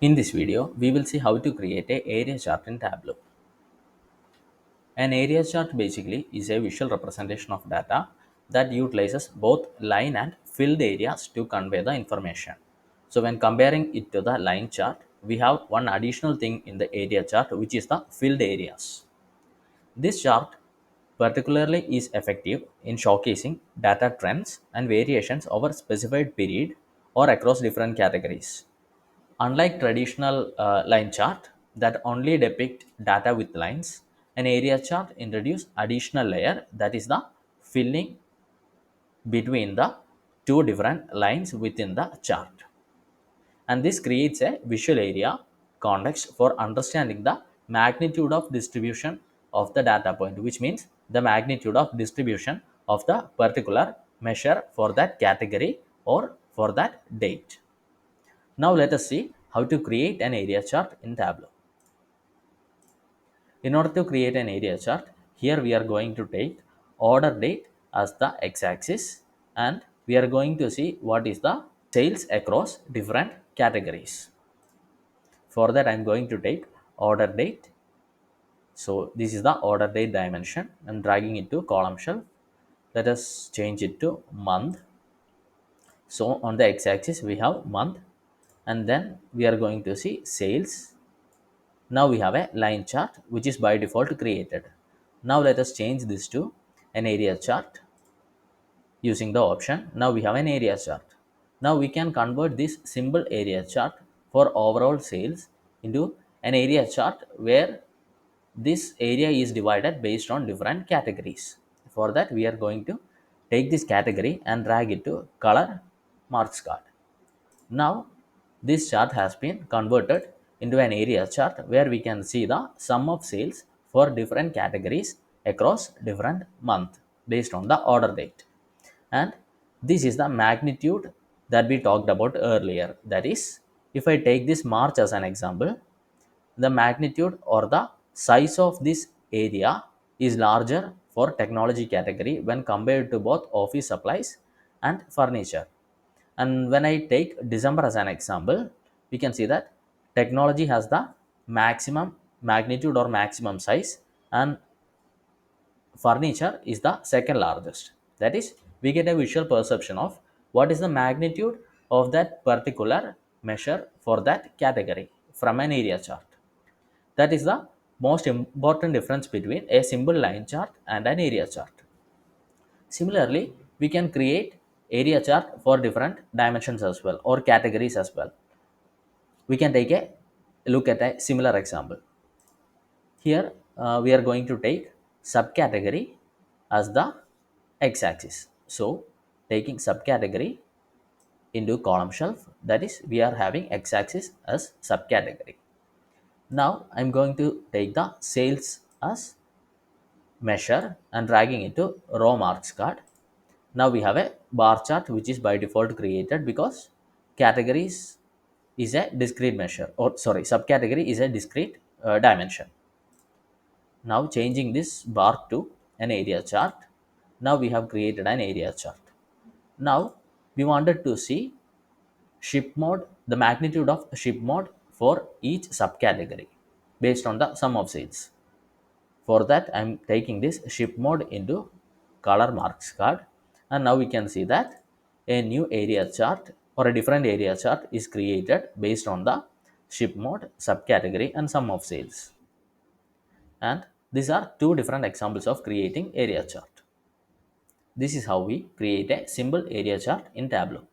In this video, we will see how to create a area chart in Tableau. An area chart basically is a visual representation of data that utilizes both line and filled areas to convey the information. So when comparing it to the line chart, we have one additional thing in the area chart, which is the filled areas. This chart particularly is effective in showcasing data trends and variations over specified period or across different categories. Unlike traditional line chart that only depict data with lines, an area chart introduces additional layer, that is the filling between the two different lines within the chart. And this creates a visual area context for understanding the magnitude of distribution of the data point, which means the magnitude of distribution of the particular measure for that category or for that date. Now let us see how to create an area chart in Tableau. In order to create an area chart, here we are going to take order date as the x-axis, and we are going to see what is the sales across different categories. For that, I am going to take order date. So this is the order date dimension. I am dragging it to column shelf. Let us change it to month. So on the x-axis we have month, and then we are going to see sales. Now we have a line chart which is by default created. Now let us change this to an area chart using the option. Now we have an area chart. Now we can convert this simple area chart for overall sales into an area chart where this area is divided based on different categories. For that, we are going to take this category and drag it to color marks card. Now this chart has been converted into an area chart where we can see the sum of sales for different categories across different month based on the order date. And this is the magnitude that we talked about earlier. That is, if I take this March as an example, the magnitude or the size of this area is larger for technology category when compared to both office supplies and furniture. And when I take December as an example, we can see that technology has the maximum magnitude or maximum size, and furniture is the second largest. That is, we get a visual perception of what is the magnitude of that particular measure for that category from an area chart. That is the most important difference between a simple line chart and an area chart. Similarly, we can create area chart for different dimensions as well or categories as well. We can take a look at a similar example. Here we are going to take subcategory as the x-axis. So taking subcategory into column shelf, that is we are having x-axis as subcategory. Now I'm going to take the sales as measure and dragging it to row marks card. Now we have a bar chart which is by default created because categories is a discrete measure, or sorry, subcategory is a discrete dimension. Now changing this bar to an area chart. Now we have created an area chart. Now we wanted to see ship mode, the magnitude of ship mode for each subcategory based on the sum of sales. For that, I'm taking this ship mode into color marks card, and now we can see that a new area chart or a different area chart is created based on the ship mode, subcategory, and sum of sales. And these are two different examples of creating area chart. This is how we create a simple area chart in Tableau.